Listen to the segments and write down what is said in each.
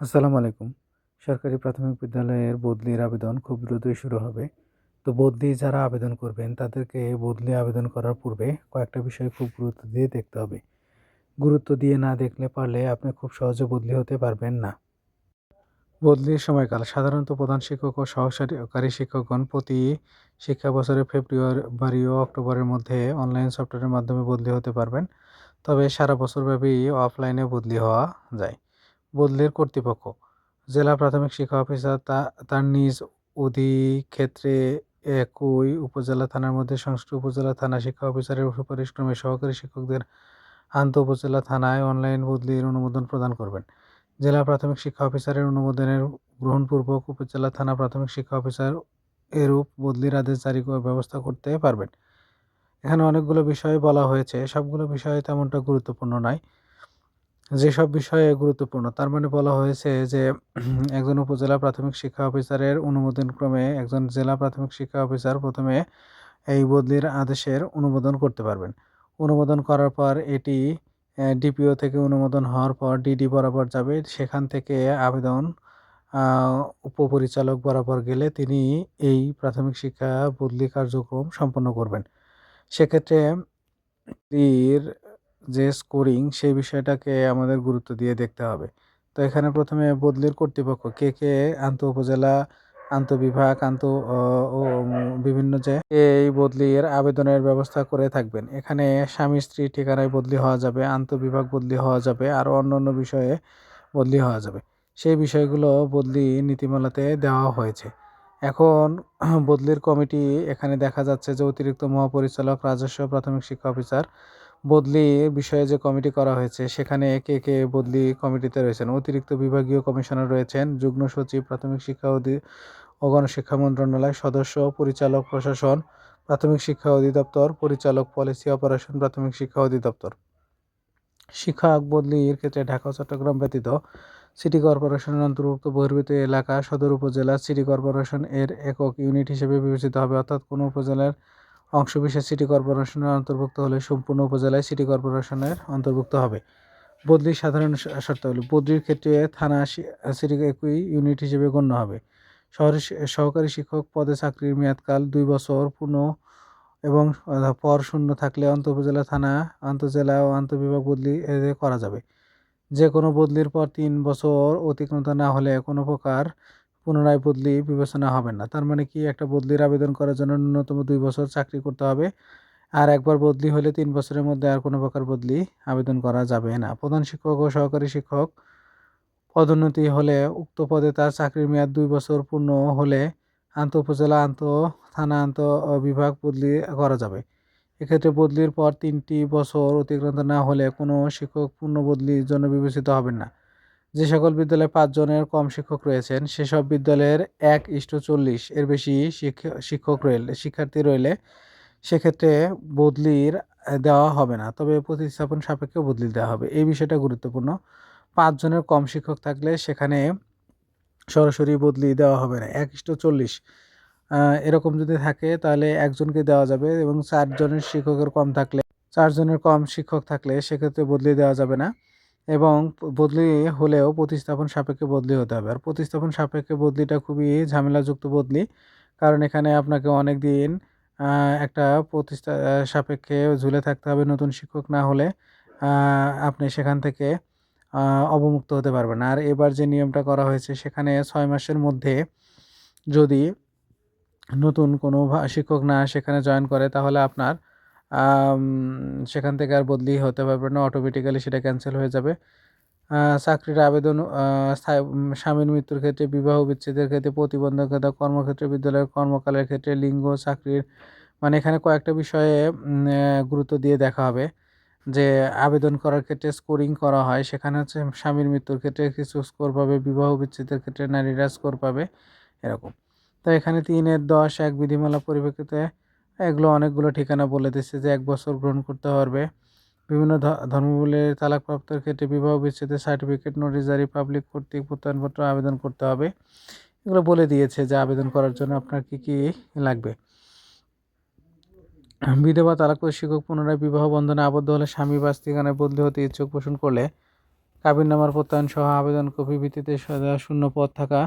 আসসালামু আলাইকুম। সরকারি প্রাথমিক বিদ্যালয়ের বদলির আবেদন খুব দ্রুতই শুরু হবে। তো বদলি যারা আবেদন করবেন তাদেরকে বদলি আবেদন করার পূর্বে কয়েকটা বিষয় খুব গুরুত্ব দিয়ে দেখতে হবে। গুরুত্ব দিয়ে না দেখলে পারলে আপনি খুব সহজে বদলি হতে পারবেন না। বদলির সময়কাল সাধারণত প্রধান শিক্ষক ও সহকারী শিক্ষকগণ প্রতি শিক্ষা বছরের ফেব্রুয়ারি ও অক্টোবরের মধ্যে অনলাইন সফটওয়্যারের মাধ্যমে বদলি হতে পারবেন। তবে সারা বছরব্যাপী অফলাইনে বদলি হওয়া যায়। বদলির কর্তৃপক্ষ জেলা প্রাথমিক শিক্ষা অফিসার তার নিজ অধিক্ষেত্রে একই উপজেলা থানার মধ্যে সংশ্লিষ্ট উপজেলা থানা শিক্ষা অফিসারের সুপারিশক্রমে সহকারী শিক্ষকদের আন্তঃ উপজেলা থানায় অনলাইন বদলির অনুমোদন প্রদান করবেন। জেলা প্রাথমিক শিক্ষা অফিসারের অনুমোদনের গ্রহণপূর্বক উপজেলা থানা প্রাথমিক শিক্ষা অফিসার এরূপ বদলির আদেশ জারি ব্যবস্থা করতে পারবেন। এখানে অনেকগুলো বিষয় বলা হয়েছে, সবগুলো বিষয় তেমনটা গুরুত্বপূর্ণ নয়। যেসব বিষয়ে গুরুত্বপূর্ণ তার মানে বলা হয়েছে যে একজন উপজেলা প্রাথমিক শিক্ষা অফিসারের অনুমোদন ক্রমে একজন জেলা প্রাথমিক শিক্ষা অফিসার প্রথমে এই বদলির আদেশের অনুমোদন করতে পারবেন। অনুমোদন করার পর এটি ডিপিও থেকে অনুমোদন হওয়ার পর ডিডি বরাবর যাবে। সেখান থেকে আবেদন উপপরিচালক বরাবর গেলে তিনি এই প্রাথমিক শিক্ষা বদলি কার্যক্রম সম্পন্ন করবেন। সেক্ষেত্রে এর যে স্কোরিং সেই বিষয়টাকে আমাদের গুরুত্ব দিয়ে দেখতে হবে। তো এখানে প্রথমে বদলির কর্তৃপক্ষ কে আন্তঃ উপজেলা, আন্তঃবিভাগ, ও বিভিন্ন যে এই বদলির আবেদনের ব্যবস্থা করে থাকবেন। এখানে স্বামী স্ত্রীর ঠিকানায় বদলি হওয়া যাবে, আন্তঃবিভাগ বদলি হওয়া যাবে, আরও অন্যান্য বিষয়ে বদলি হওয়া যাবে। সেই বিষয়গুলো বদলি নীতিমালাতে দেওয়া হয়েছে। এখন বদলির কমিটি এখানে দেখা যাচ্ছে যে অতিরিক্ত মহাপরিচালক, রাজস্ব, প্রাথমিক শিক্ষা অফিসার, বদলি বিষয়ে যে কমিটি করা হয়েছে সেখানে কে বদলি কমিটিতে রয়েছেন। অতিরিক্ত বিভাগীয় কমিশনার রয়েছেন, যুগ্ম সচিব, প্রাথমিক শিক্ষা ও গণশিক্ষা মন্ত্রণালয়, সদস্য, পরিচালক প্রশাসন, প্রাথমিক শিক্ষা অধিদপ্তর, পরিচালক পলিসি অপারেশন, প্রাথমিক শিক্ষা অধিদপ্তর। শিক্ষক বদলির ক্ষেত্রে ঢাকা ও চট্টগ্রাম ব্যতীত সিটি কর্পোরেশনের অন্তর্ভুক্ত বহির্ভূত এলাকা সদর উপজেলা সিটি কর্পোরেশন এর একক ইউনিট হিসেবে বিবেচিত হবে, অর্থাৎ কোনো উপজেলার অংশবিশেষ সিটি কর্পোরেশনের অন্তর্ভুক্ত হলে সম্পূর্ণ উপজেলায় সিটি কর্পোরেশনের অন্তর্ভুক্ত হবে। বদলির সাধারণ শর্তাবলী বদলির ক্ষেত্রে থানা সিটি একই ইউনিট হিসেবে গণ্য হবে। সহকারী শিক্ষক পদে চাকরির মেয়াদকাল 2 বছর পূর্ণ এবং পর শূন্য থাকলে আন্তঃ-উপজেলা, থানা, আন্তঃজেলা ও আন্তঃবিভাগ বদলি করা যাবে। যে কোনো বদলির পর 3 বছর অতিক্রান্ত না হলে কোনো প্রকার পুনরায় বদলি বিবেচনা হবে না। তার মানে কি, একটা বদলির আবেদন করার জন্য ন্যূনতম 2 বছর চাকরি করতে হবে। আর একবার বদলি হলে 3 বছরের মধ্যে আর কোনো প্রকার বদলি আবেদন করা যাবে না। প্রধান শিক্ষক ও সহকারী শিক্ষক পদোন্নতি হলে উক্ত পদে তার চাকরির মেয়াদ 2 বছর পূর্ণ হলে আন্তঃ-উপজেলা, থানা, বিভাগ বদলি করা যাবে। এক্ষেত্রে বদলির পর 3টি বছর অতিক্রান্ত না হলে কোনো শিক্ষক পূর্ণ বদলির জন্য বিবেচিত হবেন না। যে সকল বিদ্যালয়ে 5 জনের কম শিক্ষক রয়েছেন সেসব বিদ্যালয়ের 1:40 এর বেশি শিক্ষার্থী রইলে সেক্ষেত্রে বদলির দেওয়া হবে না, তবে প্রতিস্থাপন সাপেক্ষে বদলি দেওয়া হবে। এই বিষয়টা গুরুত্বপূর্ণ। 5 জনের কম শিক্ষক থাকলে সেখানে সরাসরি বদলি দেওয়া হবে না। 1:40 এরকম যদি থাকে তাহলে একজনকে দেওয়া যাবে, এবং 4 জনের শিক্ষকের কম থাকলে 4 জনের কম শিক্ষক থাকলে সেক্ষেত্রে বদলি দেওয়া যাবে না, এবং বদলি হলেও প্রতিস্থাপন সাপেক্ষে বদলি হতে হবে। আর প্রতিস্থাপন সাপেক্ষে বদলিটা খুবই ঝামেলাযুক্ত বদলি, কারণ এখানে আপনাকে অনেক দিন একটা সাপেক্ষে ঝুলে থাকতে হবে। নতুন শিক্ষক না হলে আপনি সেখান থেকে অবমুক্ত হতে পারবেন না। আর এবার যে নিয়মটা করা হয়েছে সেখানে 6 মাসের মধ্যে যদি নতুন কোনো শিক্ষক না সেখানে জয়েন করে তাহলে আপনার আম সেখান থেকে আর বদলি হতে পারবে না, অটোমেটিক্যালি সেটা ক্যানসেল হয়ে যাবে। চাকরির আবেদন স্বামীর মৃত্যুর ক্ষেত্রে, বিবাহ বিচ্ছেদের ক্ষেত্রে, প্রতিবন্ধকতা, কর্মক্ষেত্রে, বিদ্যালয়ের কর্মকালের ক্ষেত্রে, লিঙ্গ, চাকরির মানে এখানে কয়েকটা বিষয়ে গুরুত্ব দিয়ে দেখা হবে যে আবেদন করার ক্ষেত্রে স্কোরিং করা হয়। সেখানে হচ্ছে স্বামীর মৃত্যুর ক্ষেত্রে কিছু স্কোর পাবে, বিবাহ বিচ্ছেদের ক্ষেত্রে নারীরা স্কোর পাবে, এরকম। তো এখানে 3-10 বিধিমালা পরিপ্রেক্ষিতে এগুলো অনেকগুলো ঠিকানা বলে দিচ্ছে যে 1 বছর গ্রহণ করতে পারবে। বিভিন্ন ধর্মাবলম্বীর তালাকপ্রাপ্তের ক্ষেত্রে বিবাহ বিচ্ছেদের সার্টিফিকেট, নোটিশ জারি, পাবলিক কর্তৃক প্রত্যয়নপত্র আবেদন করতে হবে। এগুলো বলে দিয়েছে যে আবেদন করার জন্য আপনার কি লাগবে। বিধবা, তালাকপ্রাপ্ত শিক্ষক পুনরায় বিবাহ বন্ধনে আবদ্ধ হলে, স্বামী বা স্ত্রীখানায় বদলি হতে ইচ্ছুক পোষণ করলে কাবিননামার প্রত্যয়ন সহ আবেদন কপি ভিত্তিতে শূন্য পদ থাকা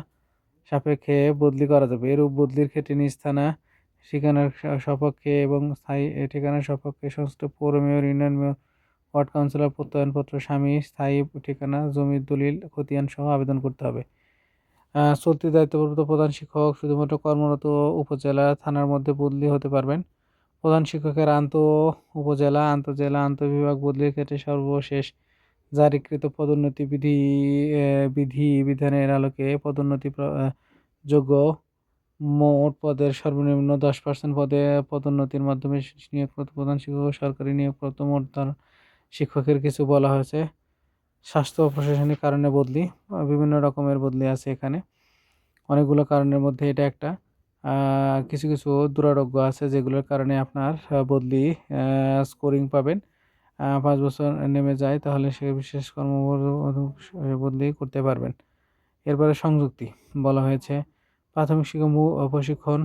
সাপেক্ষে বদলি করা যাবে। এরূপ বদলির ক্ষেত্রে নিজ থানা ঠিকানার সপক্ষে এবং স্থায়ী ঠিকানার সপক্ষে সংশ্লিষ্ট পৌর mayor, union mayor, ward councillor প্রত্যয়নপত্র, স্বামী, স্থায়ী ঠিকানা, জমির দলিল, খতিয়ান সহ আবেদন করতে হবে। চলতি দায়িত্বপ্রাপ্ত প্রধান শিক্ষক শুধুমাত্র কর্মরত উপজেলা থানার মধ্যে বদলি হতে পারবেন। প্রধান শিক্ষকের উপজেলা, আন্তঃজেলা, আন্তঃবিভাগ বদলির ক্ষেত্রে সর্বশেষ জারিকৃত পদোন্নতি বিধানের আলোকে পদোন্নতি যোগ্য মোট পদের সর্বনিম্ন 10% পদে পদোন্নতির মাধ্যমে নিয়োগপ্রাপ্ত প্রধান শিক্ষক ও সরকারি নিয়োগপ্রাপ্ত মোট শিক্ষকের কিছু বলা হয়েছে। স্বাস্থ্য ও প্রশাসনিক কারণে বদলি, বিভিন্ন রকমের বদলি আছে এখানে, অনেকগুলো কারণের মধ্যে এটা একটা। কিছু কিছু দুরারোগ্য আছে যেগুলোর কারণে আপনার বদলি স্কোরিং পাবেন 5 বছর নেমে যায়, তাহলে সে বিশেষ বদলি করতে পারবেন। এরপরে সংযুক্তি বলা হয়েছে প্রাথমিক শিক্ষা প্রশিক্ষণ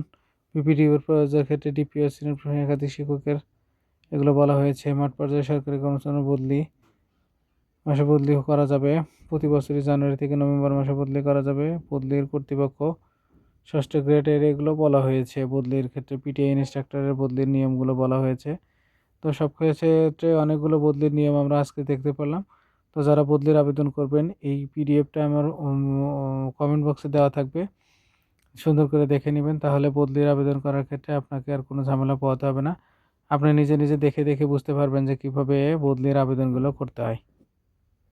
পিপিটির প্রয়োজনের ক্ষেত্রে ডিপিও শ্রেণীর একাধিক শিক্ষকের এগুলো বলা হয়েছে। মাঠ পর্যায়ে সরকারি কর্মচারী মাসে বদলি করা যাবে। প্রতি বছরই জানুয়ারি থেকে নভেম্বর মাসে বদলি করা যাবে। বদলির কর্তৃপক্ষ 6ষ্ঠ গ্রেডের এগুলো বলা হয়েছে। বদলির ক্ষেত্রে পিটিআই ইনস্ট্রাক্টরের বদলির নিয়মগুলো বলা হয়েছে। তো সব ক্ষেত্রে অনেকগুলো বদলির নিয়ম আমরা আজকে দেখতে পেলাম। তো যারা বদলির আবেদন করবেন এই পিডিএফটা আমার কমেন্ট বক্সে দেওয়া থাকবে, সুন্দর করে দেখে নেবেন, তাহলে বদলির আবেদন করার ক্ষেত্রে আপনাকে আর কোনো ঝামেলা পোহাতে হবে না। আপনি নিজে নিজে দেখে দেখে বুঝতে পারবেন যে কীভাবে বদলির আবেদনগুলো করতে হয়।